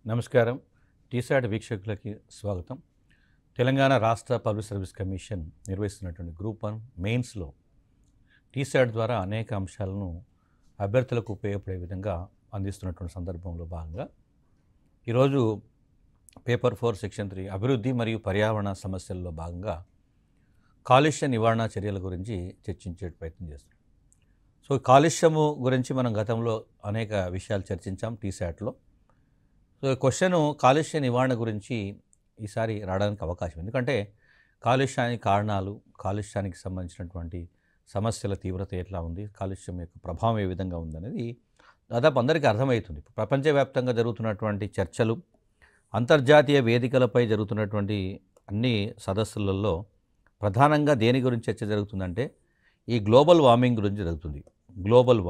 నమస్కారం. టీసాట్ వీక్షకులకి స్వాగతం. తెలంగాణ రాష్ట్ర పబ్లిక్ సర్వీస్ కమిషన్ నిర్వహిస్తున్నటువంటి గ్రూప్ 1 మెయిన్స్లో టీసాట్ ద్వారా అనేక అంశాలను అభ్యర్థులకు ఉపయోగపడే విధంగా అందిస్తున్నటువంటి సందర్భంలో భాగంగా ఈరోజు పేపర్ 4 సెక్షన్ 3 అభివృద్ధి మరియు పర్యావరణ సమస్యల్లో భాగంగా కాలుష్య నివారణ చర్యల గురించి చర్చించే ప్రయత్నం చేస్తున్నాం. సో కాలుష్యము గురించి మనం గతంలో అనేక విషయాలు చర్చించాం టీసాట్లో. సో క్వశ్చన్ కాలుష్య నివారణ గురించి ఈసారి రావడానికి అవకాశం, ఎందుకంటే కాలుష్యానికి కారణాలు, కాలుష్యానికి సంబంధించినటువంటి సమస్యల తీవ్రత ఎట్లా ఉంది, కాలుష్యం యొక్క ప్రభావం ఏ విధంగా ఉందనేది దాదాపు అందరికీ అర్థమవుతుంది. ప్రపంచవ్యాప్తంగా జరుగుతున్నటువంటి చర్చలు, అంతర్జాతీయ వేదికలపై జరుగుతున్నటువంటి అన్ని సదస్సులలో ప్రధానంగా దేని గురించి చర్చ జరుగుతుందంటే ఈ గ్లోబల్ వార్మింగ్ గురించి జరుగుతుంది. గ్లోబల్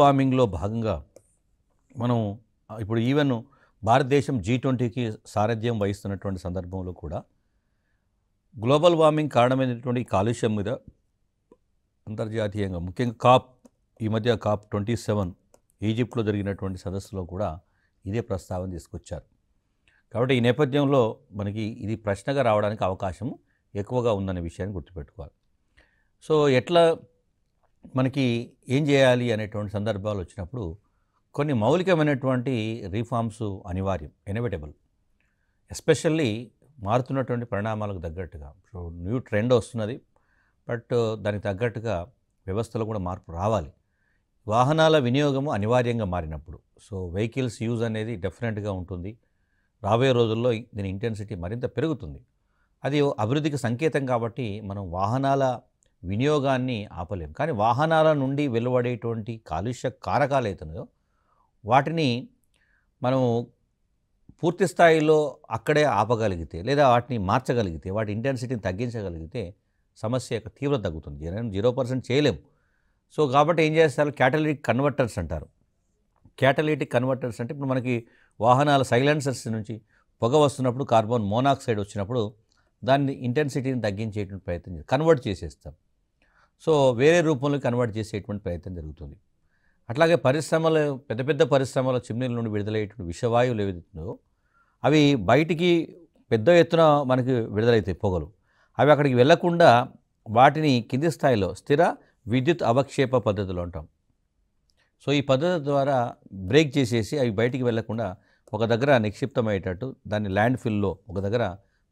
వార్మింగ్లో భాగంగా మనం ఇప్పుడు ఈవెన్ భారతదేశం G20కి సారథ్యం వహిస్తున్నటువంటి సందర్భంలో కూడా గ్లోబల్ వార్మింగ్ కారణమైనటువంటి కాలుష్యం మీద అంతర్జాతీయంగా ముఖ్యంగా ఈ మధ్య COP 27 ఈజిప్ట్లో జరిగినటువంటి సదస్సులో కూడా ఇదే ప్రస్తావన తీసుకొచ్చారు. కాబట్టి ఈ నేపథ్యంలో మనకి ఇది ప్రశ్నగా రావడానికి అవకాశం ఎక్కువగా ఉందనే విషయాన్ని గుర్తుపెట్టుకోవాలి. సో ఎట్లా మనకి ఏం చేయాలి అనేటువంటి సందర్భాలు వచ్చినప్పుడు కొన్ని మౌలికమైనటువంటి రిఫార్మ్స్ అనివార్యం, ఇన్ఎవిటబుల్. ఎస్పెషల్లీ మారుతున్నటువంటి పరిణామాలకు తగ్గట్టుగా. సో న్యూ ట్రెండ్ వస్తున్నది, బట్ దానికి తగ్గట్టుగా వ్యవస్థలో కూడా మార్పు రావాలి. వాహనాల వినియోగము అనివార్యంగా మారినప్పుడు సో వెహికల్స్ యూజ్ అనేది డెఫినెట్గా ఉంటుంది. రాబోయే రోజుల్లో దీని ఇంటెన్సిటీ మరింత పెరుగుతుంది. అది అభివృద్ధికి సంకేతం కాబట్టి మనం వాహనాల వినియోగాన్ని ఆపలేం. కానీ వాహనాల నుండి వెలువడేటువంటి కాలుష్య కారకాలు అవుతున్నాయో వాటిని మనము పూర్తి స్థాయిలో అక్కడే ఆపగలిగితే, లేదా వాటిని మార్చగలిగితే, వాటి ఇంటెన్సిటీని తగ్గించగలిగితే సమస్య యొక్క తీవ్రత తగ్గుతుంది. 0% చేయలేం. సో కాబట్టి ఏం చేస్తారు, క్యాటలిటిక్ కన్వర్టర్స్ అంటారు. క్యాటలిటిక్ కన్వర్టర్స్ అంటే ఇప్పుడు మనకి వాహనాల సైలెన్సర్స్ నుంచి పొగ వస్తున్నప్పుడు కార్బన్ మోనాక్సైడ్ వచ్చినప్పుడు దాన్ని ఇంటెన్సిటీని తగ్గించేటువంటి ప్రయత్నం కన్వర్ట్ చేసేస్తాం. సో వేరే రూపంలో కన్వర్ట్ చేసేటువంటి ప్రయత్నం జరుగుతుంది. అట్లాగే పరిశ్రమలు, పెద్ద పెద్ద పరిశ్రమల చిమ్నీల నుండి విడుదలయ్యేటువంటి విషవాయువులు ఏవైతున్నాయో అవి బయటికి పెద్ద ఎత్తున మనకి విడుదలవుతాయి పొగలు. అవి అక్కడికి వెళ్లకుండా వాటిని కింది స్థాయిలో స్థిర విద్యుత్ అవక్షేప పద్ధతులు అంటాం. సో ఈ పద్ధతి ద్వారా బ్రేక్ చేసేసి అవి బయటికి వెళ్లకుండా ఒక దగ్గర నిక్షిప్తమయ్యేటట్టు దాన్ని ల్యాండ్ ఫిల్లో ఒక దగ్గర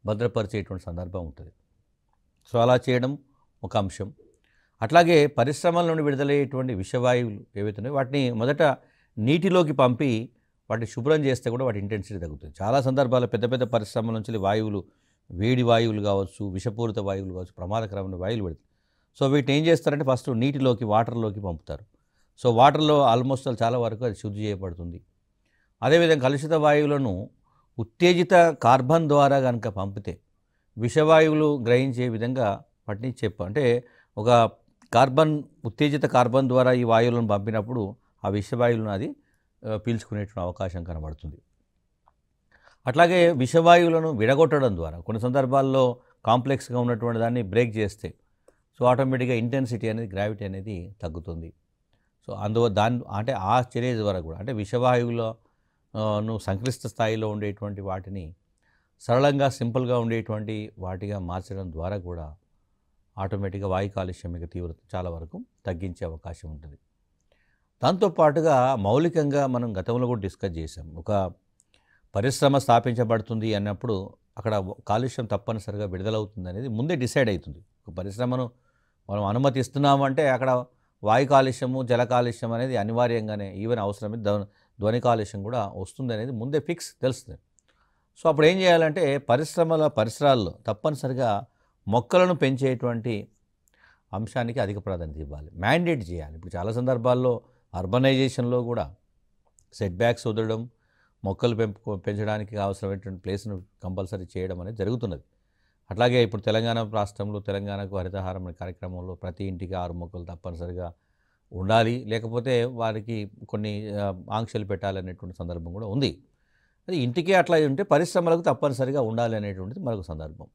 భద్రపరిచేటువంటి సందర్భం ఉంటుంది. సో అలా చేయడం ఒక అంశం. అట్లాగే పరిశ్రమల నుండి విడుదలయ్యేటువంటి విషవాయువులు ఏవైతున్నాయో వాటిని మొదట నీటిలోకి పంపి వాటిని శుభ్రం చేస్తే కూడా వాటి ఇంటెన్సిటీ తగ్గుతుంది. చాలా సందర్భాల్లో పెద్ద పెద్ద పరిశ్రమల నుంచి వాయువులు, వేడి వాయువులు కావచ్చు, విషపూరిత వాయువులు కావచ్చు, ప్రమాదకరమైన వాయువులు పెడతాయి. సో వీటిని ఏం చేస్తారంటే ఫస్ట్ నీటిలోకి, వాటర్లోకి పంపుతారు. సో వాటర్లో ఆల్మోస్ట్ చాలా వరకు అది శుద్ధి చేయబడుతుంది. అదేవిధంగా కలుషిత వాయువులను ఉత్తేజిత కార్బన్ ద్వారా కనుక పంపితే విషవాయువులు గ్రహించే విధంగా వాటిని అంటే ఒక ఉత్తేజిత కార్బన్ ద్వారా ఈ వాయువులను పంపినప్పుడు ఆ విషవాయువులను అది పీల్చుకునేటువంటి అవకాశం కనబడుతుంది. అట్లాగే విషవాయువులను విడగొట్టడం ద్వారా కొన్ని సందర్భాల్లో కాంప్లెక్స్గా ఉన్నటువంటి దాన్ని బ్రేక్ చేస్తే సో ఆటోమేటిక్గా ఇంటెన్సిటీ అనేది, గ్రావిటీ అనేది తగ్గుతుంది. సో అంటే ఆ చర్య ద్వారా కూడా అంటే విషవాయువులను సంక్లిష్ట స్థాయిలో ఉండేటువంటి వాటిని సరళంగా, సింపుల్గా ఉండేటువంటి వాటిగా మార్చడం ద్వారా కూడా ఆటోమేటిక్గా వాయు కాలుష్యం యొక్క తీవ్రత చాలా వరకు తగ్గించే అవకాశం ఉంటుంది. దాంతోపాటుగా మౌలికంగా మనం గతంలో కూడా డిస్కస్ చేసాం. ఒక పరిశ్రమ స్థాపించబడుతుంది అన్నప్పుడు అక్కడ కాలుష్యం తప్పనిసరిగా విడుదలవుతుంది అనేది ముందే డిసైడ్ అవుతుంది. ఒక పరిశ్రమను మనం అనుమతిస్తున్నామంటే అక్కడ వాయు కాలుష్యము, జల కాలుష్యం అనేది అనివార్యంగానే, ఈవెన్ అవసరమైతే ధ్వని కాలుష్యం కూడా వస్తుంది అనేది ముందే ఫిక్స్ తెలుస్తుంది. సో అప్పుడు ఏం చేయాలంటే పరిసరాల్లో తప్పనిసరిగా మొక్కలను పెంచేటువంటి అంశానికి అధిక ప్రాధాన్యత ఇవ్వాలి, మ్యాండేట్ చేయాలి. ఇప్పుడు చాలా సందర్భాల్లో అర్బనైజేషన్లో కూడా సెట్ బ్యాక్స్ వదలడం, మొక్కలు పెంచడానికి అవసరమైనటువంటి ప్లేస్ను కంపల్సరీ చేయడం అనేది జరుగుతున్నది. అట్లాగే ఇప్పుడు తెలంగాణ రాష్ట్రంలో తెలంగాణకు హరితహారం అనే కార్యక్రమంలో ప్రతి ఇంటికి 6 మొక్కలు తప్పనిసరిగా ఉండాలి, లేకపోతే వారికి కొన్ని ఆంక్షలు పెట్టాలనేటువంటి సందర్భం కూడా ఉంది. అది ఇంటికే అట్లా ఉంటే పరిశ్రమలకు తప్పనిసరిగా ఉండాలి అనేటువంటిది మరొక సందర్భం.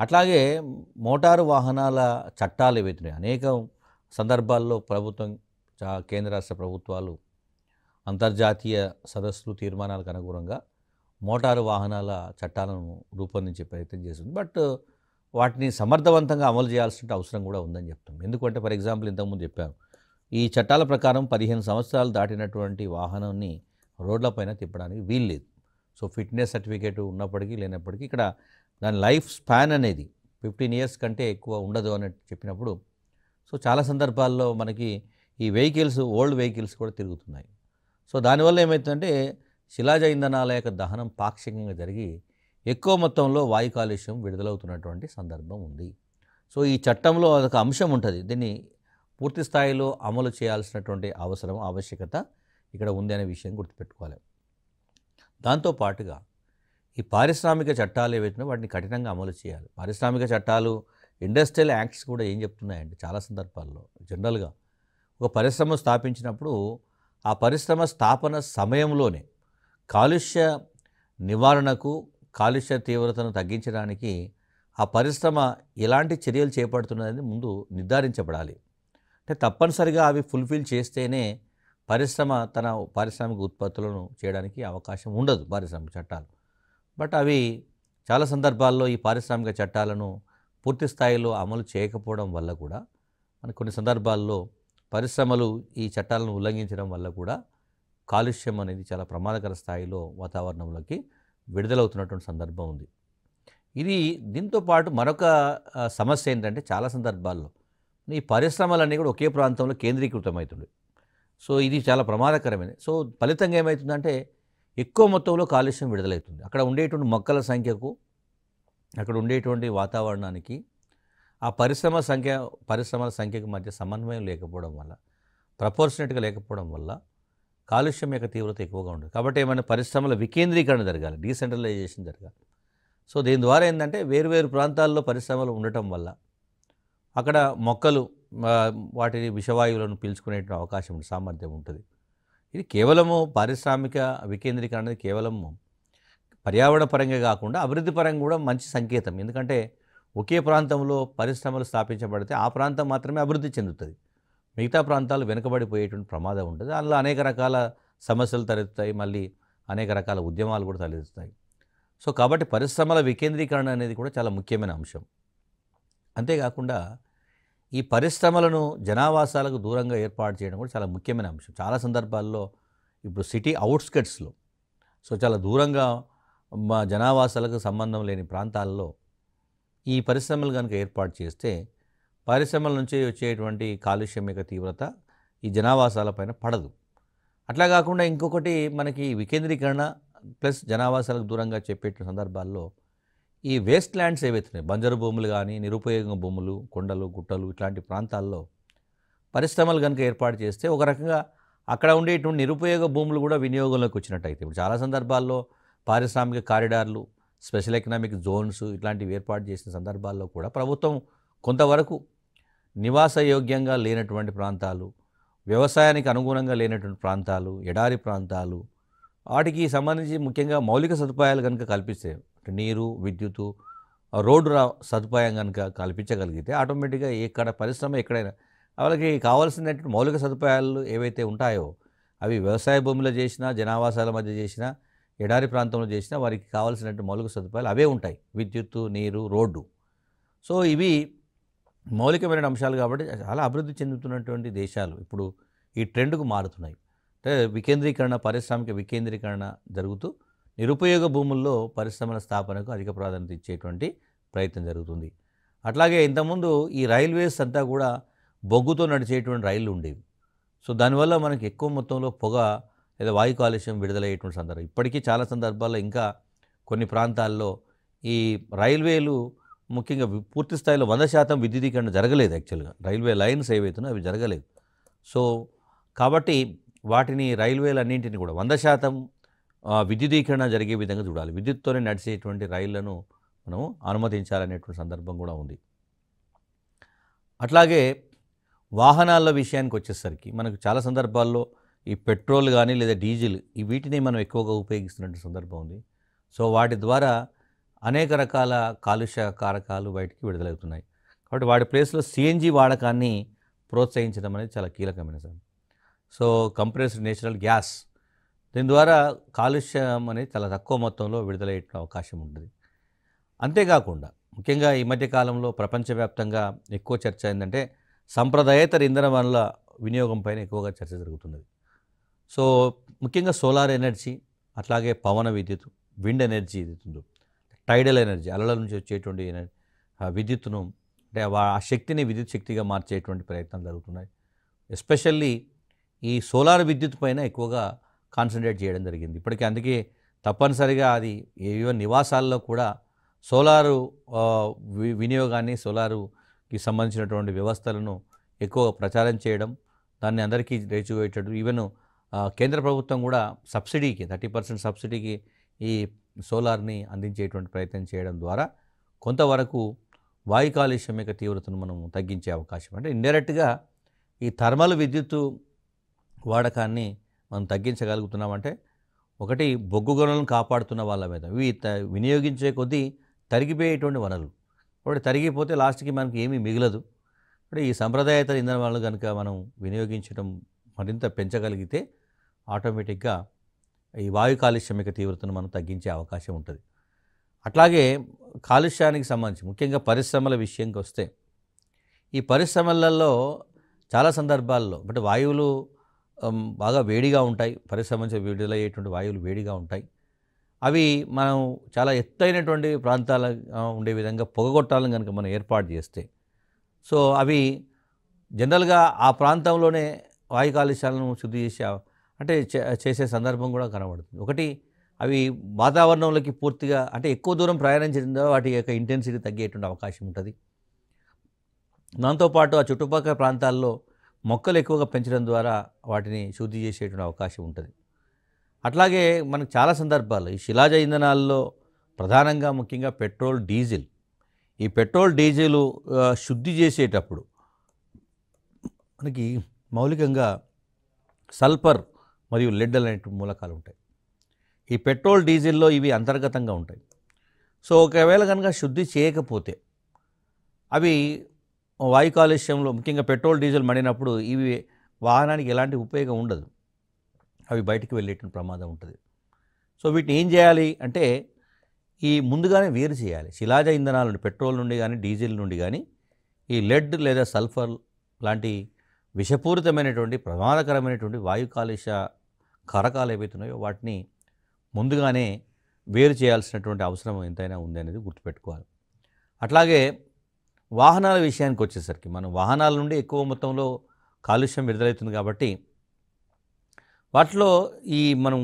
అట్లాగే మోటారు వాహనాల చట్టాలు ఏవైతున్నాయి అనేక సందర్భాల్లో ప్రభుత్వం, కేంద్ర రాష్ట్ర ప్రభుత్వాలు అంతర్జాతీయ సదస్సులు తీర్మానాలకు అనుగుణంగా మోటారు వాహనాల చట్టాలను రూపొందించే ప్రయత్నం చేస్తుంది. బట్ వాటిని సమర్థవంతంగా అమలు చేయాల్సిన అవసరం కూడా ఉందని చెప్తాం. ఎందుకంటే ఫర్ ఎగ్జాంపుల్ ఇంతకుముందు చెప్పాను, ఈ చట్టాల ప్రకారం 15 సంవత్సరాలు దాటినటువంటి వాహనాన్ని రోడ్లపైన తిప్పడానికి వీల్లేదు. సో ఫిట్నెస్ సర్టిఫికేట్ ఉన్నప్పటికీ లేనప్పటికీ ఇక్కడ దాని లైఫ్ స్పాన్ అనేది 15 ఇయర్స్ కంటే ఎక్కువ ఉండదు అని చెప్పినప్పుడు, సో చాలా సందర్భాల్లో మనకి ఈ వెహికల్స్ ఓల్డ్ వెహికల్స్ కూడా తిరుగుతున్నాయి. సో దానివల్ల ఏమవుతుందంటే శిలాజ ఇంధనాల యొక్క దహనం పాక్షికంగా జరిగి ఎక్కువ మొత్తంలో వాయు కాలుష్యం విడుదలవుతున్నటువంటి సందర్భం ఉంది. సో ఈ చట్టంలో అదొక అంశం ఉంటుంది. దీన్ని పూర్తి స్థాయిలో అమలు చేయాల్సినటువంటి అవసరం ఆవశ్యకత ఇక్కడ ఉంది అనే విషయం గుర్తుపెట్టుకోవాలి. దాంతోపాటుగా ఈ పారిశ్రామిక చట్టాలు ఏవైతున్నాయో వాటిని కఠినంగా అమలు చేయాలి. పారిశ్రామిక చట్టాలు ఇండస్ట్రియల్ యాక్ట్స్ కూడా ఏం చెప్తున్నాయంటే చాలా సందర్భాల్లో జనరల్గా ఒక పరిశ్రమ స్థాపించినప్పుడు ఆ పరిశ్రమ స్థాపన సమయంలోనే కాలుష్య నివారణకు, కాలుష్య తీవ్రతను తగ్గించడానికి ఆ పరిశ్రమ ఎలాంటి చర్యలు చేపడుతున్నదని ముందు నిర్ధారించబడాలి. అంటే తప్పనిసరిగా అవి ఫుల్ఫిల్ చేస్తేనే పరిశ్రమ తన పారిశ్రామిక ఉత్పత్తులను చేయడానికి అవకాశం ఉండదు పారిశ్రామిక చట్టాలు. బట్ అవి చాలా సందర్భాల్లో ఈ పారిశ్రామిక చట్టాలను పూర్తి స్థాయిలో అమలు చేయకపోవడం వల్ల కూడా మనకు కొన్ని సందర్భాల్లో పరిశ్రమలు ఈ చట్టాలను ఉల్లంఘించడం వల్ల కూడా కాలుష్యం అనేది చాలా ప్రమాదకర స్థాయిలో వాతావరణంలోకి విడుదలవుతున్నటువంటి సందర్భం ఉంది. ఇది దీంతో పాటు మరొక సమస్య ఏంటంటే చాలా సందర్భాల్లో ఈ పరిశ్రమలన్నీ కూడా ఒకే ప్రాంతంలో కేంద్రీకృతమవుతుంది. సో ఇది చాలా ప్రమాదకరమైనది. సో ఫలితంగా ఏమవుతుందంటే ఎక్కువ మొత్తంలో కాలుష్యం విడుదలవుతుంది. అక్కడ ఉండేటువంటి మొక్కల సంఖ్యకు, అక్కడ ఉండేటువంటి వాతావరణానికి, ఆ పరిశ్రమల సంఖ్యకు మధ్య సమన్వయం లేకపోవడం వల్ల, ప్రపోర్షనేట్గా లేకపోవడం వల్ల కాలుష్యం యొక్క తీవ్రత ఎక్కువగా ఉంటుంది. కాబట్టి ఏమైనా పరిశ్రమల వికేంద్రీకరణ జరగాలి, డీసెంట్రలైజేషన్ జరగాలి. సో దీని ద్వారా ఏంటంటే వేరువేరు ప్రాంతాల్లో పరిశ్రమలు ఉండటం వల్ల అక్కడ మొక్కలు వాటిని విషవాయువులను పీల్చుకునే అవకాశం ఉంటుంది, సామర్థ్యం ఉంటుంది. ఇది కేవలము పారిశ్రామిక వికేంద్రీకరణ అనేది కేవలము పర్యావరణ పరంగా కాకుండా అభివృద్ధి పరంగా కూడా మంచి సంకేతం. ఎందుకంటే ఒకే ప్రాంతంలో పరిశ్రమలు స్థాపించబడితే ఆ ప్రాంతం మాత్రమే అభివృద్ధి చెందుతుంది, మిగతా ప్రాంతాలు వెనుకబడిపోయేటువంటి ప్రమాదం ఉంటుంది. అందులో అనేక రకాల సమస్యలు తలెత్తుతాయి, మళ్ళీ అనేక రకాల ఉద్యమాలు కూడా తలెత్తుతాయి. సో కాబట్టి పరిశ్రమల వికేంద్రీకరణ అనేది కూడా చాలా ముఖ్యమైన అంశం. అంతేకాకుండా ఈ పరిశ్రమలను జనావాసాలకు దూరంగా ఏర్పాటు చేయడం కూడా చాలా ముఖ్యమైన అంశం. చాలా సందర్భాల్లో ఇప్పుడు సిటీ అవుట్స్కట్స్లో, సో చాలా దూరంగా మా జనావాసాలకు సంబంధం లేని ప్రాంతాల్లో ఈ పరిశ్రమలు కనుక ఏర్పాటు చేస్తే పరిశ్రమల నుంచి వచ్చేటువంటి కాలుష్యం యొక్క తీవ్రత ఈ జనావాసాలపైన పడదు. అట్లా కాకుండా ఇంకొకటి మనకి వికేంద్రీకరణ ప్లస్ జనావాసాలకు దూరంగా చెప్పే సందర్భాల్లో ఈ వేస్ట్ ల్యాండ్స్ ఏవైతున్నాయి, బంజరు భూములు కానీ, నిరుపయోగ భూములు, కొండలు, గుట్టలు ఇట్లాంటి ప్రాంతాల్లో పరిశ్రమలు కనుక ఏర్పాటు చేస్తే ఒక రకంగా అక్కడ ఉండేటువంటి నిరుపయోగ భూములు కూడా వినియోగంలోకి వచ్చినట్టయితే ఇప్పుడు చాలా సందర్భాల్లో పారిశ్రామిక కారిడార్లు, స్పెషల్ ఎకనామిక్ జోన్స్ ఇట్లాంటివి ఏర్పాటు చేసిన సందర్భాల్లో కూడా ప్రభుత్వం కొంతవరకు నివాసయోగ్యంగా లేనటువంటి ప్రాంతాలు, వ్యవసాయానికి అనుగుణంగా లేనటువంటి ప్రాంతాలు, ఎడారి ప్రాంతాలు, వాటికి సంబంధించి ముఖ్యంగా మౌలిక సదుపాయాలు కనుక కల్పిస్తే, నీరు, విద్యుత్తు, రోడ్డు సదుపాయం కనుక కల్పించగలిగితే ఆటోమేటిక్గా ఎక్కడ పరిశ్రమ ఎక్కడైనా వాళ్ళకి కావాల్సినటువంటి మౌలిక సదుపాయాలు ఏవైతే ఉంటాయో అవి వ్యవసాయ భూమిలో చేసినా, జనావాసాల మధ్య చేసినా, ఎడారి ప్రాంతంలో చేసినా వారికి కావాల్సినటువంటి మౌలిక సదుపాయాలు అవే ఉంటాయి, విద్యుత్తు, నీరు, రోడ్డు. సో ఇవి మౌలికమైన అంశాలు కాబట్టి చాలా అభివృద్ధి చెందుతున్నటువంటి దేశాలు ఇప్పుడు ఈ ట్రెండ్కు మారుతున్నాయి. అంటే వికేంద్రీకరణ, పారిశ్రామిక వికేంద్రీకరణ జరుగుతూ నిరుపయోగ భూముల్లో పరిశ్రమల స్థాపనకు అధిక ప్రాధాన్యత ఇచ్చేటువంటి ప్రయత్నం జరుగుతుంది. అట్లాగే ఇంతకుముందు ఈ రైల్వేస్ అంతా కూడా బొగ్గుతో నడిచేటువంటి రైళ్లు ఉండేవి. సో దానివల్ల మనకి ఎక్కువ మొత్తంలో పొగ లేదా వాయు కాలుష్యం విడుదలయ్యేటువంటి సందర్భం. ఇప్పటికీ చాలా సందర్భాల్లో ఇంకా కొన్ని ప్రాంతాల్లో ఈ రైల్వేలు ముఖ్యంగా పూర్తి స్థాయిలో 100% విద్యుదీకరణ జరగలేదు. యాక్చువల్గా రైల్వే లైన్స్ ఏవైతున్నాయో అవి జరగలేదు. సో కాబట్టి వాటిని రైల్వేలన్నింటినీ కూడా 100% విద్యుదీకరణ జరిగే విధంగా చూడాలి. విద్యుత్తోనే నడిచేటువంటి రైళ్లను మనం అనుమతించాలనేటువంటి సందర్భం కూడా ఉంది. అట్లాగే వాహనాల విషయానికి వచ్చేసరికి మనకు చాలా సందర్భాల్లో ఈ పెట్రోల్ కానీ లేదా డీజిల్ ఈ వీటిని మనం ఎక్కువగా ఉపయోగిస్తున్న సందర్భం ఉంది. సో వాటి ద్వారా అనేక రకాల కాలుష్య కారకాలు బయటికి విడుదలవుతున్నాయి. కాబట్టి వాటి ప్లేస్లో సిఎన్జి వాడకాన్ని ప్రోత్సహించడం అనేది చాలా కీలకమైన sir. So compressed natural gas దీని ద్వారా కాలుష్యం అనేది చాలా తక్కువ మొత్తంలో విడుదలయ్యే అవకాశం ఉంటుంది. అంతేకాకుండా ముఖ్యంగా ఈ మధ్య కాలంలో ప్రపంచవ్యాప్తంగా ఎక్కువ చర్చ ఏంటంటే సంప్రదాయేతర ఇంధన వనరుల వినియోగం పైన ఎక్కువగా చర్చ జరుగుతున్నది. సో ముఖ్యంగా సోలార్ ఎనర్జీ, అట్లాగే పవన విద్యుత్, విండ్ ఎనర్జీ ఏదైతుందో, టైడల్ ఎనర్జీ అలల నుంచి వచ్చేటువంటి విద్యుత్తును అంటే ఆ శక్తిని విద్యుత్ శక్తిగా మార్చేటువంటి ప్రయత్నాలు జరుగుతున్నాయి. ఎస్పెషల్లీ ఈ సోలార్ విద్యుత్ పైన ఎక్కువగా కాన్సన్ట్రేట్ చేయడం జరిగింది. ఇప్పటికీ అందుకే తప్పనిసరిగా అది ఈవెన్ నివాసాల్లో కూడా సోలారు వినియోగాన్ని, సోలారుకి సంబంధించినటువంటి వ్యవస్థలను ఎక్కువ ప్రచారం చేయడం, దాన్ని అందరికీ రేచివేయటం. ఈవెన్ కేంద్ర ప్రభుత్వం కూడా సబ్సిడీకి 30% సబ్సిడీకి ఈ సోలార్ని అందించేటువంటి ప్రయత్నం చేయడం ద్వారా కొంతవరకు వాయు కాలుష్యం యొక్క తీవ్రతను మనం తగ్గించే అవకాశం, అంటే ఇండైరెక్ట్గా ఈ థర్మల్ విద్యుత్తు వాడకాన్ని మనం తగ్గించగలుగుతున్నామంటే ఒకటి బొగ్గు గనులను కాపాడుతున్న వాళ్ళ మీద ఇవి వినియోగించే కొద్దీ తరిగిపోయేటువంటి వనరులు, ఒకటి తరిగిపోతే లాస్ట్కి మనకి ఏమీ మిగలదు. అంటే ఈ సంప్రదాయేతర ఇంధన వనరులు కనుక మనం వినియోగించడం మరింత పెంచగలిగితే ఆటోమేటిక్గా ఈ వాయు కాలుష్యం యొక్క తీవ్రతను మనం తగ్గించే అవకాశం ఉంటుంది. అట్లాగే కాలుష్యానికి సంబంధించి ముఖ్యంగా పరిశ్రమల విషయంకి వస్తే ఈ పరిశ్రమలలో చాలా సందర్భాల్లో అంటే వాయువులు బాగా వేడిగా ఉంటాయి, పరిశ్రమ నుంచి విడుదలయ్యేటువంటి వాయువులు వేడిగా ఉంటాయి. అవి మనం చాలా ఎత్తైనటువంటి ప్రాంతాల ఉండే విధంగా పొగగొట్టాలని కనుక మనం ఏర్పాటు చేస్తే సో అవి జనరల్గా ఆ ప్రాంతంలోనే వాయు కాలుష్యాలను శుద్ధి చేసే సందర్భం కూడా కనబడుతుంది. ఒకటి అవి వాతావరణంలోకి పూర్తిగా అంటే ఎక్కువ దూరం ప్రయాణించడంలో వాటి యొక్క ఇంటెన్సిటీ తగ్గేటువంటి అవకాశం ఉంటుంది. దాంతోపాటు ఆ చుట్టుపక్కల ప్రాంతాల్లో మొక్కలు ఎక్కువగా పెంచడం ద్వారా వాటిని శుద్ధి చేసేటువంటి అవకాశం ఉంటుంది. అట్లాగే మనకు చాలా సందర్భాల్లో ఈ శిలాజ ఇంధనాల్లో ప్రధానంగా ముఖ్యంగా పెట్రోల్, డీజిల్, ఈ పెట్రోల్ డీజిల్ శుద్ధి చేసేటప్పుడు మనకి మౌలికంగా సల్ఫర్ మరియు లెడ్ అనే మూలకాలు ఉంటాయి. ఈ పెట్రోల్, డీజిల్లో ఇవి అంతర్గతంగా ఉంటాయి. సో ఒకవేళ కనుక శుద్ధి చేయకపోతే అవి వాయు కాలుష్యంలో ముఖ్యంగా పెట్రోల్, డీజిల్ మండినప్పుడు ఇవి వాహనానికి ఎలాంటి ఉపయోగం ఉండదు, అవి బయటికి వెళ్ళేటువంటి ప్రమాదం ఉంటుంది. సో వీటిని ఏం చేయాలి అంటే ఈ ముందుగానే వేరు చేయాలి. శిలాజ ఇంధనాల నుండి, పెట్రోల్ నుండి కానీ డీజిల్ నుండి కానీ ఈ లెడ్ లేదా సల్ఫర్ లాంటి విషపూరితమైనటువంటి ప్రమాదకరమైనటువంటి వాయు కాలుష్య కారకాలు ఏవైతున్నాయో వాటిని ముందుగానే వేరు చేయాల్సినటువంటి అవసరం ఎంతైనా ఉంది అనేది గుర్తుపెట్టుకోవాలి. అట్లాగే వాహనాల విషయానికి వచ్చేసరికి మనం వాహనాల నుండి ఎక్కువ మొత్తంలో కాలుష్యం విడుదలవుతుంది కాబట్టి వాటిలో ఈ మనం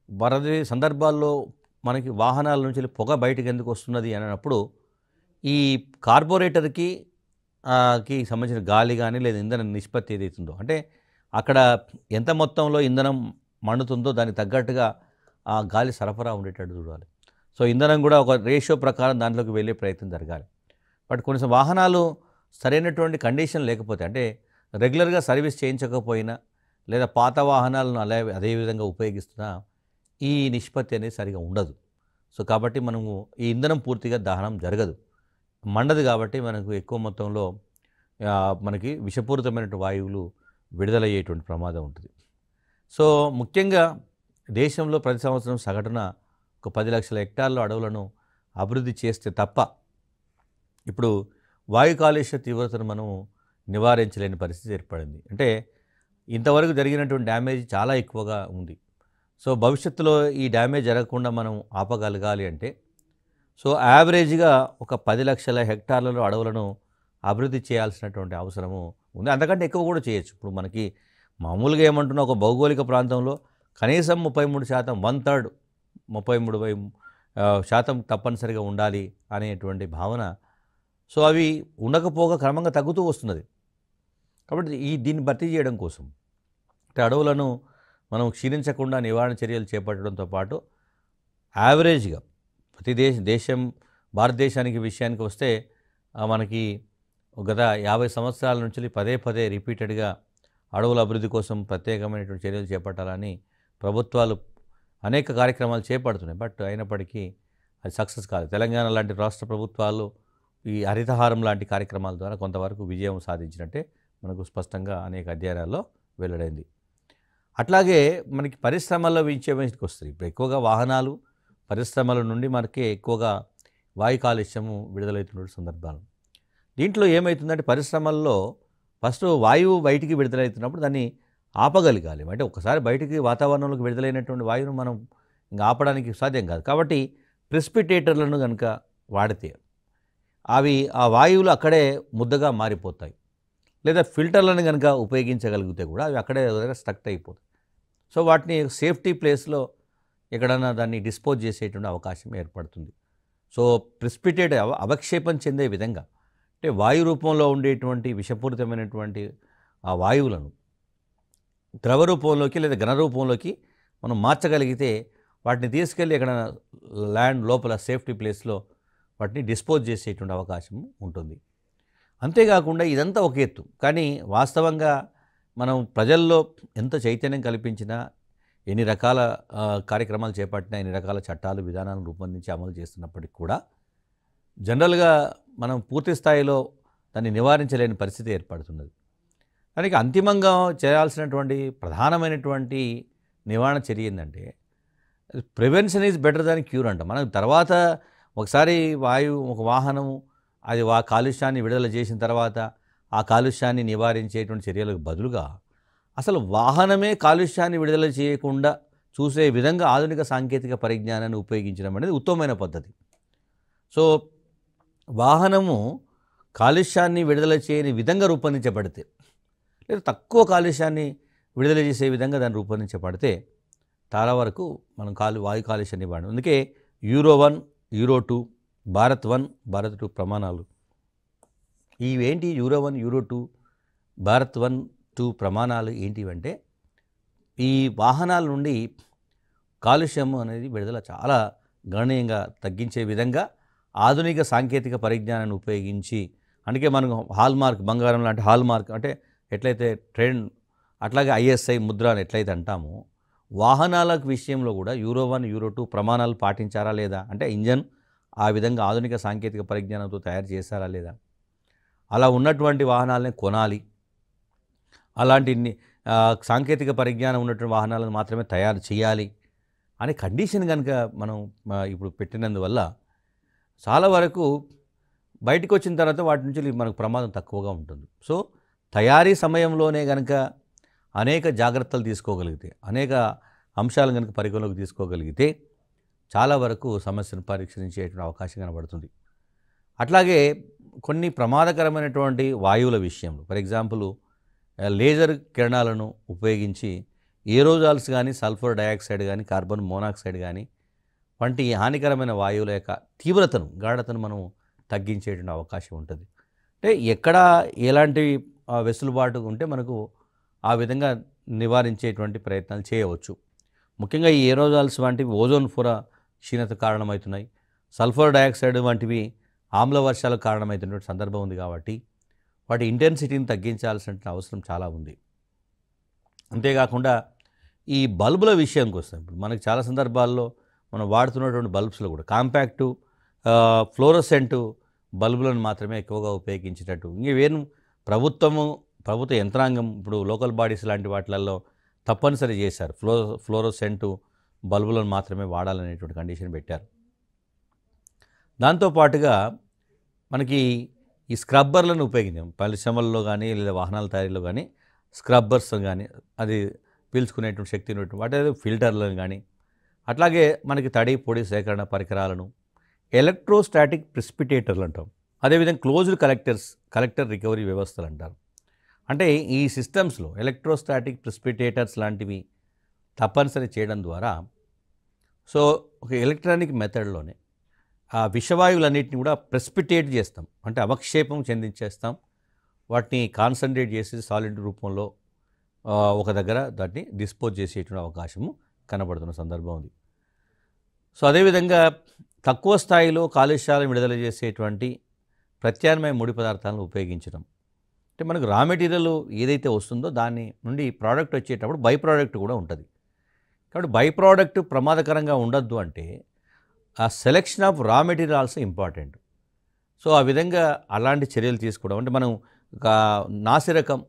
వరద సందర్భాల్లో మనకి వాహనాల నుంచి పొగ బయటకు ఎందుకు వస్తున్నది అన్నప్పుడు ఈ కార్బొరేటర్కి కి సంబంధించిన గాలి కానీ లేదా ఇంధన నిష్పత్తి ఏదైతుందో అంటే అక్కడ ఎంత మొత్తంలో ఇంధనం మండుతుందో దానికి తగ్గట్టుగా ఆ గాలి సరఫరా ఉండేటట్టు చూడాలి. సో ఇంధనం కూడా ఒక రేషియో ప్రకారం దాంట్లోకి వెళ్ళే ప్రయత్నం జరగాలి. బట్ కొన్ని వాహనాలు సరైనటువంటి కండిషన్ లేకపోతే అంటే రెగ్యులర్గా సర్వీస్ చేయించకపోయినా లేదా పాత వాహనాలను అదే విధంగా ఉపయోగిస్తున్నా ఈ నిష్పత్తి అనేది సరిగా ఉండదు. సో కాబట్టి మనము ఈ ఇంధనం పూర్తిగా దహనం జరగదు, మండదు. కాబట్టి మనకు ఎక్కువ మొత్తంలో మనకి విషపూరితమైనటువంటి వాయువులు విడుదలయ్యేటువంటి ప్రమాదం ఉంటుంది. సో ముఖ్యంగా దేశంలో ప్రతి సంవత్సరం సగటున ఒక 10 లక్షల హెక్టార్ల అడవులను అభివృద్ధి చేస్తే తప్ప ఇప్పుడు వాయు కాలుష్య తీవ్రతను మనం నివారించలేని పరిస్థితి ఏర్పడింది. అంటే ఇంతవరకు జరిగినటువంటి డ్యామేజ్ చాలా ఎక్కువగా ఉంది. సో భవిష్యత్తులో ఈ డ్యామేజ్ జరగకుండా మనం ఆపగలగాలి అంటే సో యావరేజ్గా ఒక 10 లక్షల హెక్టార్లలో అడవులను అభివృద్ధి చేయాల్సినటువంటి అవసరము ఉంది. అంతకంటే ఎక్కువ కూడా చేయొచ్చు. ఇప్పుడు మనకి మామూలుగా ఏమంటున్నా ఒక భౌగోళిక ప్రాంతంలో కనీసం 33%, 1/3, 33% తప్పనిసరిగా ఉండాలి అనేటువంటి భావన. సో అవి ఉండకపోగా క్రమంగా తగ్గుతూ వస్తున్నది. కాబట్టి దీన్ని భర్తీ చేయడం కోసం అడవులను మనం క్షీణించకుండా నివారణ చర్యలు చేపట్టడంతో పాటు యావరేజ్గా ప్రతి దేశం భారతదేశానికి విషయానికి వస్తే మనకి గత 50 సంవత్సరాల నుంచి పదే రిపీటెడ్గా అడవుల అభివృద్ధి కోసం ప్రత్యేకమైనటువంటి చర్యలు చేపట్టాలని ప్రభుత్వాలు అనేక కార్యక్రమాలు చేపడుతున్నాయి. బట్ అయినప్పటికీ అది సక్సెస్ కాదు. తెలంగాణ లాంటి రాష్ట్ర ప్రభుత్వాలు ఈ హరితహారం లాంటి కార్యక్రమాల ద్వారా కొంతవరకు విజయం సాధించినట్టే మనకు స్పష్టంగా అనేక అధ్యయనాల్లో వెల్లడైంది. అట్లాగే మనకి పరిశ్రమల్లో విషయానికి వస్తాయి. ఇప్పుడు ఎక్కువగా వాహనాలు, పరిశ్రమల నుండి మనకి ఎక్కువగా వాయు కాలుష్యము విడుదలవుతున్న సందర్భాలు. దీంట్లో ఏమవుతుందంటే పరిశ్రమల్లో ఫస్ట్ వాయువు బయటికి విడుదలవుతున్నప్పుడు దాన్ని ఆపగలగాలి. అంటే ఒకసారి బయటికి వాతావరణంలోకి విడుదలైనటువంటి వాయువును మనం ఇంకా ఆపడానికి సాధ్యం కాదు. కాబట్టి ప్రెసిపిటేటర్లను కనుక వాడితే అవి ఆ వాయువులు అక్కడే ముద్దగా మారిపోతాయి. లేదా ఫిల్టర్లను కనుక ఉపయోగించగలిగితే కూడా అవి అక్కడే స్టక్ అయిపోతాయి. సో వాటిని సేఫ్టీ ప్లేస్లో ఎక్కడన్నా దాన్ని డిస్పోజ్ చేసేటువంటి అవకాశం ఏర్పడుతుంది. సో ప్రెసిపిటేట్ అవక్షేపం చెందే విధంగా అంటే వాయు రూపంలో ఉండేటువంటి విషపూరితమైనటువంటి ఆ వాయువులను ద్రవ రూపంలోకి లేదా ఘన రూపంలోకి మనం మార్చగలిగితే వాటిని తీసుకెళ్ళి ఎక్కడ ల్యాండ్ లోపల సేఫ్టీ ప్లేస్లో వాటిని డిస్పోజ్ చేసేటువంటి అవకాశం ఉంటుంది. అంతేకాకుండా ఇదంతా ఒక ఎత్తు, కానీ వాస్తవంగా మనం ప్రజల్లో ఎంత చైతన్యం కల్పించినా, ఎన్ని రకాల కార్యక్రమాలు చేపట్టినా, ఎన్ని రకాల చట్టాలు విధానాలను రూపొందించి అమలు చేస్తున్నప్పటికీ కూడా జనరల్గా మనం పూర్తి స్థాయిలో దాన్ని నివారించలేని పరిస్థితి ఏర్పడుతున్నది. దానికి అంతిమంగా చేయాల్సినటువంటి ప్రధానమైనటువంటి నివారణ చర్య ఏంటంటే prevention is better than cure అంట. మనం తర్వాత ఒకసారి ఒక వాహనము అది కాలుష్యాన్ని విడుదల చేసిన తర్వాత ఆ కాలుష్యాన్ని నివారించేటువంటి చర్యలకు బదులుగా అసలు వాహనమే కాలుష్యాన్ని విడుదల చేయకుండా చూసే విధంగా ఆధునిక సాంకేతిక పరిజ్ఞానాన్ని ఉపయోగించడం అనేది ఉత్తమమైన పద్ధతి. సో వాహనము కాలుష్యాన్ని విడుదల చేయని విధంగా రూపొందించబడితే, లేదా తక్కువ కాలుష్యాన్ని విడుదల చేసే విధంగా దాన్ని రూపొందించబడితే చాలా వరకు మనం వాయు కాలుష్యాన్ని నివారణ. అందుకే యూరో 1, యూరో 2, భారత్ 1, భారత్ 2 ప్రమాణాలు. ఇవేంటి యూరో 1, యూరో 2, భారత్ 1, 2 ప్రమాణాలు ఏంటివంటే ఈ వాహనాల నుండి కాలుష్యం అనేది విడుదల చాలా గణనీయంగా తగ్గించే విధంగా ఆధునిక సాంకేతిక పరిజ్ఞానాన్ని ఉపయోగించి, అందుకే మనం హాల్మార్క్ బంగారం లాంటి హాల్మార్క్ అంటే ఎట్లయితే ట్రెండ్ అట్లాగే ఐఎస్ఐ ముద్ర అని ఎట్లయితే అంటామో వాహనాల విషయంలో కూడా యూరో 1, యూరో 2 ప్రమాణాలు పాటించారా లేదా, అంటే ఇంజన్ ఆ విధంగా ఆధునిక సాంకేతిక పరిజ్ఞానంతో తయారు చేశారా లేదా, అలా ఉన్నటువంటి వాహనాలని కొనాలి, అలాంటి సాంకేతిక పరిజ్ఞానం ఉన్నటువంటి వాహనాలను మాత్రమే తయారు చేయాలి అనే కండిషన్ కనుక మనం ఇప్పుడు పెట్టినందువల్ల చాలా వరకు బయటకు వచ్చిన తర్వాత వాటి నుంచి మనకు ప్రమాదం తక్కువగా ఉంటుంది. సో తయారీ సమయంలోనే కనుక అనేక జాగ్రత్తలు తీసుకోగలిగితే, అనేక అంశాలను కనుక పరిగణలోకి తీసుకోగలిగితే చాలా వరకు సమస్యను పరిష్కరించేటువంటి అవకాశం కనబడుతుంది. అట్లాగే కొన్ని ప్రమాదకరమైనటువంటి వాయువుల విషయంలో, ఫర్ ఎగ్జాంపుల్ లేజర్ కిరణాలను ఉపయోగించి ఏరోజాల్స్ కానీ, సల్ఫర్ డయాక్సైడ్ కానీ, కార్బన్ మోనాక్సైడ్ కానీ వంటి హానికరమైన వాయువుల యొక్క తీవ్రతను, గాఢతను మనం తగ్గించేటువంటి అవకాశం ఉంటుంది. అంటే ఎక్కడ ఎలాంటి వెసులుబాటు ఉంటే మనకు ఆ విధంగా నివారించేటువంటి ప్రయత్నాలు చేయవచ్చు. ముఖ్యంగా ఈ ఏరోజాల్స్ వంటివి ఓజోన్ పొర క్షీణత కారణమవుతున్నాయి, సల్ఫర్ డయాక్సైడ్ వంటివి ఆమ్ల వర్షాలకు కారణమవుతున్నటువంటి సందర్భం ఉంది. కాబట్టి వాటి ఇంటెన్సిటీని తగ్గించాల్సిన అవసరం చాలా ఉంది. అంతేకాకుండా ఈ బల్బుల విషయానికి వస్తాం. ఇప్పుడు మనకు చాలా సందర్భాల్లో మనం వాడుతున్నటువంటి బల్బ్స్లో కూడా కాంపాక్టు ఫ్లోరోసెంట్ బల్బులను మాత్రమే ఎక్కువగా ఉపయోగించేటట్టు, ఇంకేవేను ప్రభుత్వ యంత్రాంగం ఇప్పుడు లోకల్ బాడీస్ లాంటి వాటిలలో తప్పనిసరి చేశారు. ఫ్లోరోసెంట్ బల్బులను మాత్రమే వాడాలనేటువంటి కండిషన్ పెట్టారు. దాంతోపాటుగా మనకి ఈ స్క్రబ్బర్లను ఉపయోగించాం పరిశ్రమల్లో కానీ లేదా వాహనాల తయారీలో కానీ స్క్రబ్బర్స్ కానీ, అది పీల్చుకునేటువంటి శక్తి ఉన్నటువంటి వాటి ఫిల్టర్లను కానీ, అట్లాగే మనకి తడి పొడి సేకరణ పరికరాలను ఎలక్ట్రోస్టాటిక్ ప్రెసిపిటేటర్లు అంటాం. అదేవిధంగా క్లోజ్డ్ కలెక్టర్ రికవరీ వ్యవస్థలు అంటారు. అంటే ఈ సిస్టమ్స్లో ఎలక్ట్రోస్టాటిక్ ప్రెసిపిటేటర్స్ లాంటివి తప్పనిసరి చేయడం ద్వారా సో ఒక ఎలక్ట్రానిక్ మెథడ్లోనే ఆ విషవాయువులన్నింటినీ కూడా ప్రెసిపిటేట్ చేస్తాం, అంటే అవక్షేపం చెందించేస్తాం. వాటిని కాన్సన్ట్రేట్ చేసి సాలిడ్ రూపంలో ఒక దగ్గర దాన్ని డిస్పోజ్ చేసేటువంటి అవకాశము కనబడుతున్న సందర్భం ఉంది. సో అదేవిధంగా తక్కువ స్థాయిలో కాలుష్యాలను విడుదల చేసేటువంటి ప్రత్యామ్నాయ ముడి పదార్థాలను ఉపయోగించడం, అంటే మనకు రా మెటీరియల్ ఏదైతే వస్తుందో దాని నుండి ప్రోడక్ట్ వచ్చేటప్పుడు బై ప్రోడక్ట్ కూడా ఉంటుంది. కాబట్టి బై ప్రోడక్ట్ ప్రమాదకరంగా ఉండద్దు అంటే ఆ selection of raw material also important. So ఆ విధంగా అలాంటి చర్యలు తీసుకోవడం, అంటే మనం నాసిరకం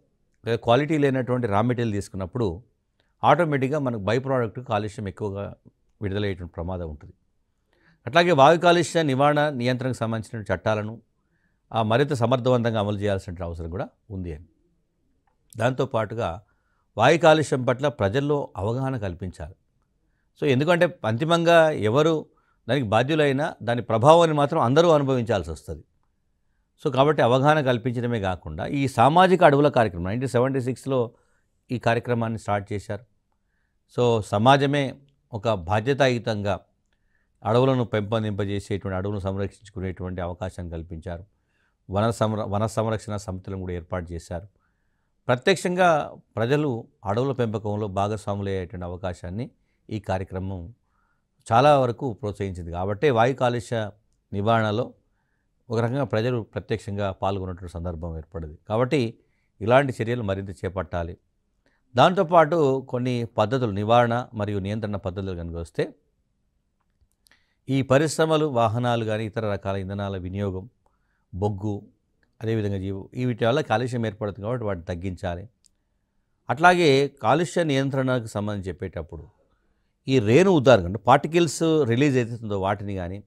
లేదా క్వాలిటీ లేనటువంటి రా మెటీరియల్ తీసుకున్నప్పుడు ఆటోమేటిక్గా మనకు బై ప్రోడక్ట్ కాలుష్యం ఎక్కువగా విడుదలయ్యేటువంటి ప్రమాదం ఉంటుంది. అట్లాగే వాయు కాలుష్య నివారణ నియంత్రణకు సంబంధించిన చట్టాలను మరింత సమర్థవంతంగా అమలు చేయాల్సిన అవసరం కూడా ఉంది అని. దాంతోపాటుగా వాయు కాలుష్యం పట్ల ప్రజల్లో అవగాహన కల్పించాలి. సో ఎందుకంటే అంతిమంగా ఎవరు దానికి బాధ్యులైనా దాని ప్రభావాన్ని మాత్రం అందరూ అనుభవించాల్సి వస్తుంది. సో కాబట్టి అవగాహన కల్పించడమే కాకుండా ఈ సామాజిక అడవుల కార్యక్రమం 1976లో ఈ కార్యక్రమాన్ని స్టార్ట్ చేశారు. సో సమాజమే ఒక బాధ్యతాయుతంగా అడవులను పెంపొందింపజేసేటువంటి అడవులను సంరక్షించుకునేటువంటి అవకాశాన్ని కల్పించారు. వన సంరక్షణ సమితులను కూడా ఏర్పాటు చేశారు. ప్రత్యక్షంగా ప్రజలు అడవుల పెంపకంలో భాగస్వాములయ్యేటువంటి అవకాశాన్ని ఈ కార్యక్రమం చాలా వరకు ప్రోత్సహించింది. కాబట్టి వాయు కాలుష్య నివారణలో ఒక రకంగా ప్రజలు ప్రత్యక్షంగా పాల్గొన్నటువంటి సందర్భం ఏర్పడింది. కాబట్టి ఇలాంటి చర్యలు మరింత చేపట్టాలి. దాంతోపాటు కొన్ని పద్ధతులు నివారణ మరియు నియంత్రణ పద్ధతులు కనుక వస్తే ఈ పరిశ్రమలు వాహనాలు కానీ ఇతర రకాల ఇంధనాల వినియోగం బొగ్గు అదేవిధంగా వీటి వల్ల కాలుష్యం ఏర్పడుతుంది కాబట్టి వాటిని తగ్గించాలి. అట్లాగే కాలుష్య నియంత్రణకు సంబంధించి చెప్పేటప్పుడు ఈ రేణు ఉద్గారం అంటే పార్టికల్స్ రిలీజ్ అవుతుందో వాటిని కానీ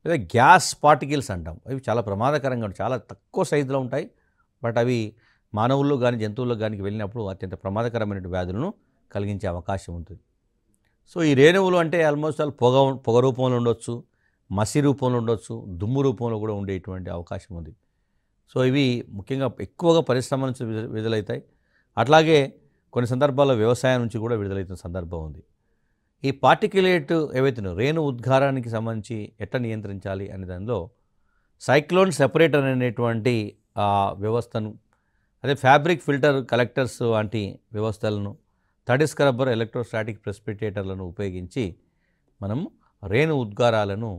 లేదా గ్యాస్ పార్టికల్స్ అంటాం, అవి చాలా ప్రమాదకరంగా ఉంటాయి. చాలా తక్కువ సైజులో ఉంటాయి. బట్ అవి మానవుల్లో కానీ జంతువుల్లో కానీ వెళ్ళినప్పుడు అత్యంత ప్రమాదకరమైన వ్యాధులను కలిగించే అవకాశం ఉంటుంది. సో ఈ రేణువులు అంటే ఆల్మోస్ట్ పొగ రూపంలో ఉండొచ్చు, మసి రూపంలో ఉండొచ్చు, దుమ్ము రూపంలో కూడా ఉండేటువంటి అవకాశం ఉంది. సో ఇవి ముఖ్యంగా ఎక్కువగా పరిశ్రమ నుంచి విడుదలవుతాయి. అట్లాగే కొన్ని సందర్భాల్లో వ్యవసాయం నుంచి కూడా విడుదలవుతున్న సందర్భం ఉంది. ఈ పార్టిక్యులేట్ ఏవైతున్నాయో రేణు ఉద్గారానికి సంబంధించి ఎట్లా నియంత్రించాలి అనే దానిలో సైక్లోన్ సెపరేటర్ అనేటువంటి వ్యవస్థను, అదే ఫ్యాబ్రిక్ ఫిల్టర్ కలెక్టర్స్ వంటి వ్యవస్థలను, తడి స్క్రబ్బర్ ఎలక్ట్రోస్టాటిక్ ప్రెసిపిటేటర్లను ఉపయోగించి మనం రేణు ఉద్గారాలను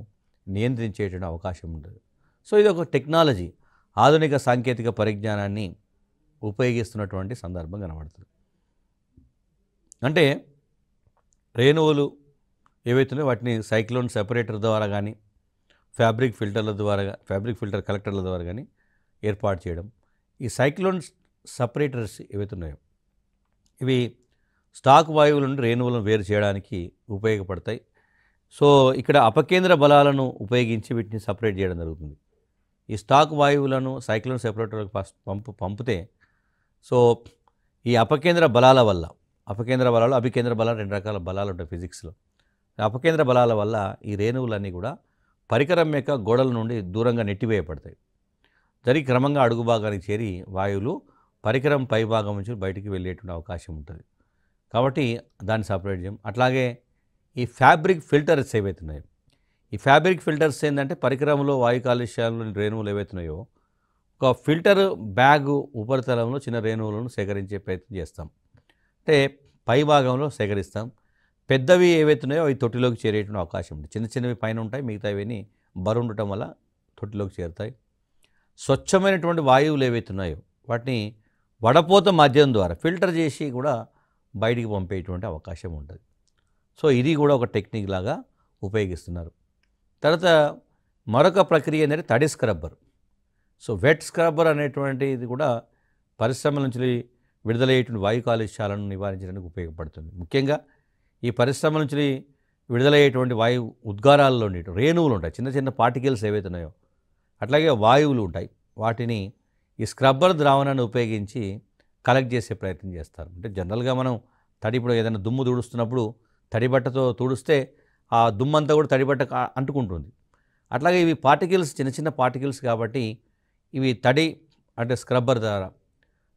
నియంత్రించేటువంటి అవకాశం ఉంటుంది. సో ఇది ఒక టెక్నాలజీ, ఆధునిక సాంకేతిక పరిజ్ఞానాన్ని ఉపయోగిస్తున్నటువంటి సందర్భం కనబడుతుంది. అంటే రేణువులు ఏవైతున్నాయో వాటిని సైక్లోన్ సెపరేటర్ ద్వారా కానీ ఫ్యాబ్రిక్ ఫిల్టర్ కలెక్టర్ల ద్వారా కానీ ఏర్పాటు చేయడం. ఈ సైక్లోన్ సపరేటర్స్ ఏవైతున్నాయో ఇవి స్టాక్ వాయువుల నుండి రేణువులను వేరు చేయడానికి ఉపయోగపడతాయి. సో ఇక్కడ అపకేంద్ర బలాలను ఉపయోగించి వీటిని సపరేట్ చేయడం జరుగుతుంది. ఈ స్టాక్ వాయువులను సైక్లోన్ సెపరేటర్లకు పంపితే సో ఈ అపకేంద్ర బలాల వల్ల అభికేంద్ర బలాలు రెండు రకాల బలాలు ఉంటాయి ఫిజిక్స్లో. అపకేంద్ర బలాల వల్ల ఈ రేణువులన్నీ కూడా పరికరం యొక్క గోడల నుండి దూరంగా నెట్టివేయబడతాయి. జరిగి క్రమంగా అడుగు భాగానికి చేరి వాయువులు పరికరం పై భాగం నుంచి బయటికి వెళ్ళేటువంటి అవకాశం ఉంటుంది. కాబట్టి దాన్ని సపరేట్ చేయం. అట్లాగే ఈ ఫ్యాబ్రిక్ ఫిల్టర్స్ ఏవైతున్నాయో ఈ ఫ్యాబ్రిక్ ఫిల్టర్స్ ఏంటంటే పరికరంలో వాయు కాలుష్యాలు రేణువులు ఏవైతున్నాయో ఒక ఫిల్టర్ బ్యాగ్ ఉపరితలంలో చిన్న రేణువులను సేకరించే ప్రయత్నం చేస్తాం. అంటే పై భాగంలో సేకరిస్తాం. పెద్దవి ఏవైతున్నాయో అవి తొట్టిలోకి చేరేటువంటి అవకాశం ఉంది. చిన్న చిన్నవి పైన ఉంటాయి, మిగతావన్నీ బరువు ఉండటం వల్ల తొట్టిలోకి చేరుతాయి. స్వచ్ఛమైనటువంటి వాయువులు ఏవైతున్నాయో వాటిని వడపోత మాధ్యమం ద్వారా ఫిల్టర్ చేసి కూడా బయటికి పంపేటువంటి అవకాశం ఉంటుంది. సో ఇది కూడా ఒక టెక్నిక్ లాగా ఉపయోగిస్తున్నారు. తర్వాత మరొక ప్రక్రియ అనేది తడి స్క్రబ్బర్. సో వెట్ స్క్రబ్బర్ అనేటువంటిది కూడా పరిశ్రమల నుంచి విడుదలయ్యేటువంటి వాయు కాలుష్యాలను నివారించడానికి ఉపయోగపడుతుంది. ముఖ్యంగా ఈ పరిశ్రమల నుంచి విడుదలయ్యేటువంటి వాయు ఉద్గారాల్లో రేణువులు ఉంటాయి, చిన్న చిన్న పార్టికల్స్ ఏవైతున్నాయో అట్లాగే వాయువులు ఉంటాయి. వాటిని ఈ స్క్రబ్బర్ ద్రావణాన్ని ఉపయోగించి కలెక్ట్ చేసే ప్రయత్నం చేస్తారు. అంటే జనరల్గా మనం ఇప్పుడు ఏదైనా దుమ్ము తుడుస్తున్నప్పుడు తడిబట్టతో తుడిస్తే ఆ దుమ్మంతా కూడా తడిబట్ట అంటుకుంటుంది. అట్లాగే ఇవి పార్టికల్స్ చిన్న చిన్న పార్టికల్స్ కాబట్టి ఇవి తడి అంటే స్క్రబ్బర్ ద్వారా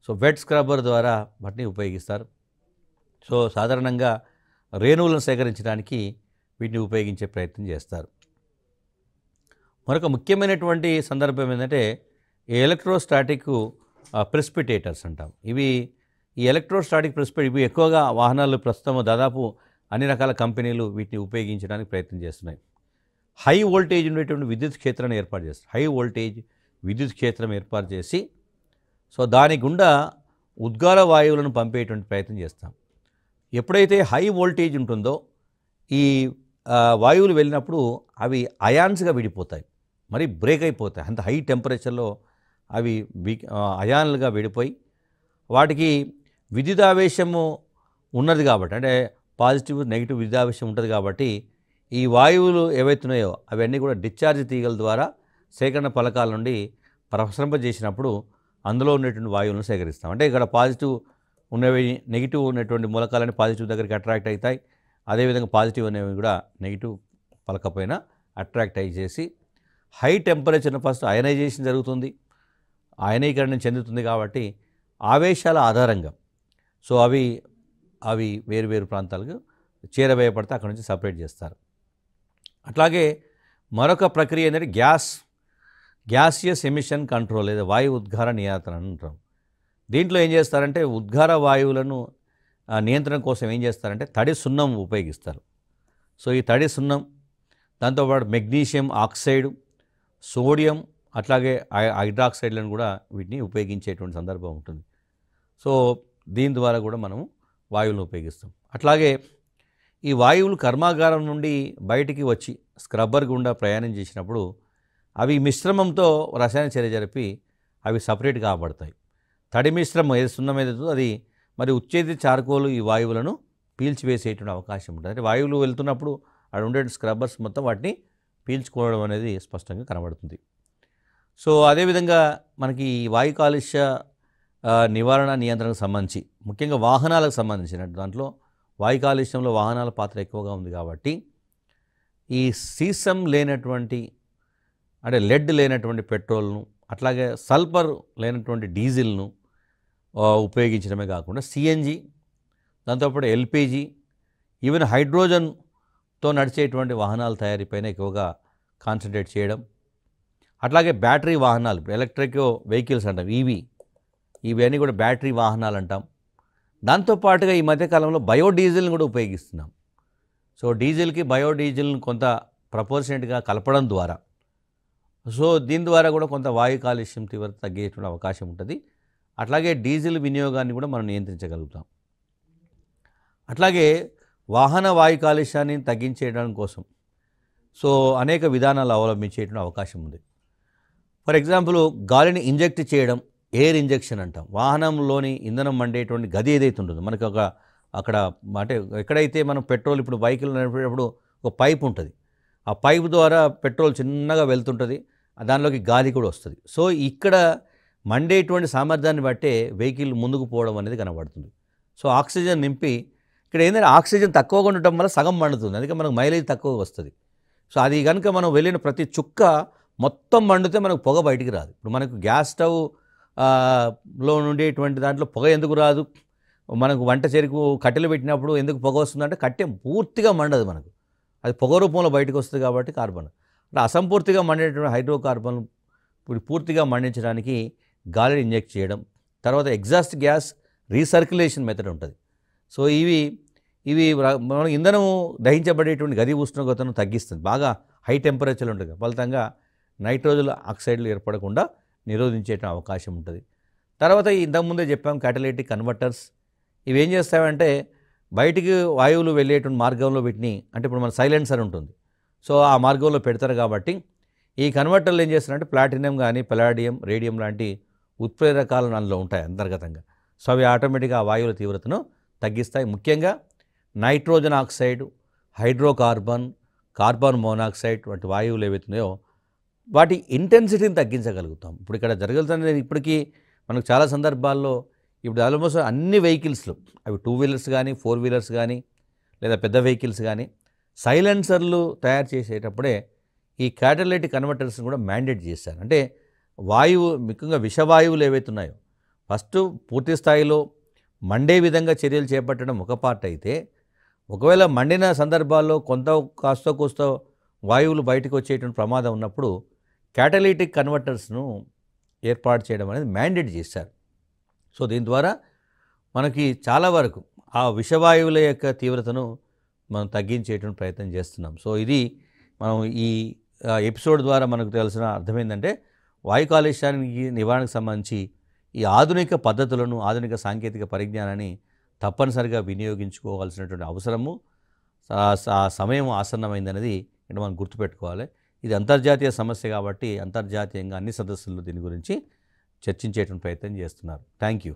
సో వెట్ స్క్రబ్బర్ ద్వారా వాటిని ఉపయోగిస్తారు. సో సాధారణంగా రేణువులను సేకరించడానికి వీటిని ఉపయోగించే ప్రయత్నం చేస్తారు. మరొక ముఖ్యమైనటువంటి సందర్భం ఏంటంటే ఎలక్ట్రోస్టాటిక్ ప్రెసిపిటేటర్స్ అంటాం. ఈ ఎలక్ట్రోస్టాటిక్ ప్రెసిపిటేటర్ ఇవి ఎక్కువగా వాహనాలు ప్రస్తుతం దాదాపు అన్ని రకాల కంపెనీలు వీటిని ఉపయోగించడానికి ప్రయత్నం చేస్తున్నాయి. హై వోల్టేజ్ ఉండేటువంటి విద్యుత్ క్షేత్రాన్ని ఏర్పాటు చేస్తారు. హై వోల్టేజ్ విద్యుత్ క్షేత్రం ఏర్పాటు చేసి సో దాని గుండా ఉద్గార వాయువులను పంపేటువంటి ప్రయత్నం చేస్తాం. ఎప్పుడైతే హై వోల్టేజ్ ఉంటుందో ఈ వాయువులు వెళ్ళినప్పుడు అవి అయాన్స్గా విడిపోతాయి, మరి బ్రేక్ అయిపోతాయి. అంత హై టెంపరేచర్లో అవి అయాన్లుగా విడిపోయి వాటికి విద్యుదావేశము ఉన్నది కాబట్టి, అంటే పాజిటివ్ నెగిటివ్ విద్యావేశం ఉంటుంది కాబట్టి ఈ వాయువులు ఏవైతున్నాయో అవన్నీ కూడా డిశ్చార్జ్ తీగల ద్వారా సేకరణ ఫలకాల నుండి ప్రసరింపజేసినప్పుడు అందులో ఉన్నటువంటి వాయువులను సేకరిస్తాం. అంటే ఇక్కడ పాజిటివ్ ఉన్నవి నెగిటివ్ ఉన్నటువంటి మూలకాలని పాజిటివ్ దగ్గరికి అట్రాక్ట్ అవుతాయి. అదేవిధంగా పాజిటివ్ అనేవి కూడా నెగిటివ్ పలక పైన అట్రాక్ట్ అయ్యేసి హై టెంపరేచర్ను ఫస్ట్ అయనైజేషన్ జరుగుతుంది, అయనీకరణ చెందుతుంది. కాబట్టి ఆవేశాల ఆధారంగా సో అవి వేరు వేరు ప్రాంతాలకు చేరవేయబడితే అక్కడ నుంచి సపరేట్ చేస్తారు. అట్లాగే మరొక ప్రక్రియ అనేది గ్యాసియస్ ఎమిషన్ కంట్రోల్ లేదా వాయు ఉద్గార నియంత్రణ అంటాం. దీంట్లో ఏం చేస్తారంటే ఉద్గార వాయువులను నియంత్రణ కోసం ఏం చేస్తారంటే తడి సున్నం ఉపయోగిస్తారు. సో ఈ తడి సున్నం, దాంతోపాటు మెగ్నీషియం ఆక్సైడ్, సోడియం, అట్లాగే హైడ్రాక్సైడ్లను కూడా వీటిని ఉపయోగించేటువంటి సందర్భం ఉంటుంది. సో దీని ద్వారా కూడా మనం వాయువులను ఉపయోగిస్తాం. అట్లాగే ఈ వాయువులు కర్మాగారం నుండి బయటికి వచ్చి స్క్రబ్బర్ గుండా ప్రయాణం చేసినప్పుడు అవి మిశ్రమంతో రసాయన చర్య జరిపి అవి సపరేట్ కాబడతాయి. తడి మిశ్రమం ఏది సున్నం ఏదైతుందో అది మరి ఉచ్చేది చార్కోలు ఈ వాయువులను పీల్చివేసేటువంటి అవకాశం ఉంటుంది. అంటే వాయువులు వెళ్తున్నప్పుడు అక్కడ ఉండే స్క్రబ్బర్స్ మొత్తం వాటిని పీల్చుకోవడం అనేది స్పష్టంగా కనబడుతుంది. సో అదేవిధంగా మనకి ఈ వాయు కాలుష్య నివారణ నియంత్రణకు సంబంధించి ముఖ్యంగా వాహనాలకు సంబంధించిన దాంట్లో వాయు కాలుష్యంలో వాహనాల పాత్ర ఎక్కువగా ఉంది కాబట్టి ఈ సీసం లేనటువంటి అంటే లెడ్ లేనటువంటి పెట్రోల్ను, అట్లాగే సల్ఫర్ లేనటువంటి డీజిల్ను ఉపయోగించడమే కాకుండా సిఎన్జి, దాంతోపాటు ఎల్పిజి, ఈవెన్ హైడ్రోజన్తో నడిచేటువంటి వాహనాల తయారీపైన ఎక్కువగా కాన్సన్ట్రేట్ చేయడం. అట్లాగే బ్యాటరీ వాహనాలు, ఎలక్ట్రిక్ వెహికల్స్ అంటాం, ఇవి అన్నీ కూడా బ్యాటరీ వాహనాలు అంటాం. దాంతోపాటుగా ఈ మధ్యకాలంలో బయోడీజిల్ని కూడా ఉపయోగిస్తున్నాం. సో డీజిల్కి బయోడీజిల్ని కొంత ప్రపోర్షనేట్గా కలపడం ద్వారా సో దీని ద్వారా కూడా కొంత వాయు కాలుష్యం తీవ్రత తగ్గేటువంటి అవకాశం ఉంటుంది. అట్లాగే డీజిల్ వినియోగాన్ని కూడా మనం నియంత్రించగలుగుతాం. అట్లాగే వాహన వాయు కాలుష్యాన్ని తగ్గించేయడం కోసం సో అనేక విధానాలు అవలంబించేటువంటి అవకాశం ఉంది. ఫర్ ఎగ్జాంపుల్ గాలిని ఇంజెక్ట్ చేయడం, ఎయిర్ ఇంజెక్షన్ అంటాం. వాహనంలోని ఇంధనం మండేటువంటి గది ఏదైతే ఉంటుందో మనకు అక్కడ అంటే ఎక్కడైతే మనం పెట్రోల్ ఇప్పుడు బైకులు నడిపేటప్పుడు ఒక పైప్ ఉంటుంది, ఆ పైప్ ద్వారా పెట్రోల్ చిన్నగా వెళ్తుంటుంది, దానిలోకి గాలి కూడా వస్తుంది. సో ఇక్కడ మండేటువంటి సామర్థ్యాన్ని బట్టే వెహికల్ ముందుకు పోవడం అనేది కనబడుతుంది. సో ఆక్సిజన్ నింపి ఇక్కడ ఏంటంటే ఆక్సిజన్ తక్కువగా ఉండటం వల్ల సగం మండుతుంది, అందుకే మనకు మైలేజ్ తక్కువ వస్తుంది. సో అది కనుక మనం వెళ్ళిన ప్రతి చుక్క మొత్తం మండితే మనకు పొగ బయటికి రాదు. ఇప్పుడు మనకు గ్యాస్ స్టవ్ లో ఉండేటువంటి దాంట్లో పొగ ఎందుకు రాదు? మనకు వంట చెరుకు కట్టెలు పెట్టినప్పుడు ఎందుకు పొగ వస్తుందంటే కట్టె పూర్తిగా మండదు, మనకు అది పొగ రూపంలో బయటకు వస్తుంది కాబట్టి కార్బన్. అంటే అసంపూర్తిగా మండేటువంటి హైడ్రోకార్బన్ ఇప్పుడు పూర్తిగా మండించడానికి గాలిని ఇంజెక్ట్ చేయడం, తర్వాత ఎగ్జాస్ట్ గ్యాస్ రీసర్క్యులేషన్ మెథడ్ ఉంటుంది. సో ఇవి మన ఇంధనం దహించబడేటువంటి గది ఉష్ణోగ్రతను తగ్గిస్తుంది, బాగా హై టెంపరేచర్లు ఉంటుంది, ఫలితంగా నైట్రోజన్ ఆక్సైడ్లు ఏర్పడకుండా నిరోధించే అవకాశం ఉంటుంది. తర్వాత ఇంతకుముందే చెప్పాం క్యాటలిటిక్ కన్వర్టర్స్. ఇవి ఏం చేస్తాయంటే బయటికి వాయువులు వెళ్ళేటువంటి మార్గంలో వీటిని, అంటే ఇప్పుడు మన సైలెన్సర్ ఉంటుంది, సో ఆ మార్గంలో పెడతారు. కాబట్టి ఈ కన్వర్టర్లు ఏం చేస్తారంటే ప్లాటినం కానీ పలాడియం, రేడియం లాంటి ఉత్ప్రేరకాలు అందులో ఉంటాయి అంతర్గతంగా. సో అవి ఆటోమేటిక్గా ఆ వాయువుల తీవ్రతను తగ్గిస్తాయి. ముఖ్యంగా nitrogen oxide, hydrocarbon, carbon monoxide వంటి వాయువులు ఏవైతున్నాయో వాటి ఇంటెన్సిటీని తగ్గించగలుగుతాం. ఇప్పుడు ఇక్కడ జరగలుగుతున్నది ఇప్పటికీ మనకు చాలా సందర్భాల్లో ఇప్పుడు ఆల్మోస్ట్ అన్ని వెహికల్స్లో అవి 2 వీలర్స్ కానీ 4 వీలర్స్ కానీ లేదా పెద్ద వెహికల్స్ కానీ సైలెన్సర్లు తయారు చేసేటప్పుడే ఈ క్యాటలిటిక్ కన్వర్టర్స్ని కూడా మ్యాండేట్ చేశారు. అంటే వాయువు ముఖ్యంగా విషవాయువులు ఏవైతున్నాయో ఫస్ట్ పూర్తి స్థాయిలో మండే విధంగా చర్యలు చేపట్టడం ఒక పార్ట్ అయితే, ఒకవేళ మండిన సందర్భాల్లో కొంత కాస్త కోస్త వాయువులు బయటకు వచ్చేటువంటి ప్రమాదం ఉన్నప్పుడు క్యాటలిటిక్ కన్వర్టర్స్ను ఏర్పాటు చేయడం అనేది మ్యాండేట్ చేశారు. సో దీని ద్వారా మనకి చాలా వరకు ఆ విషవాయువుల యొక్క తీవ్రతను మనం తగ్గించేటువంటి ప్రయత్నం చేస్తున్నాం. సో ఇది మనం ఈ ఎపిసోడ్ ద్వారా మనకు తెలిసిన అర్థమైందంటే వాయు కాలుష్యానికి నివారణకు సంబంధించి ఈ ఆధునిక పద్ధతులను, ఆధునిక సాంకేతిక పరిజ్ఞానాన్ని తప్పనిసరిగా వినియోగించుకోవాల్సినటువంటి అవసరము, సమయం ఆసన్నమైందనేది ఇక్కడ మనం గుర్తుపెట్టుకోవాలి. ఇది అంతర్జాతీయ సమస్య కాబట్టి అంతర్జాతీయంగా అన్ని సదస్సులు దీని గురించి చర్చించేటువంటి ప్రయత్నం చేస్తున్నారు. Thank you.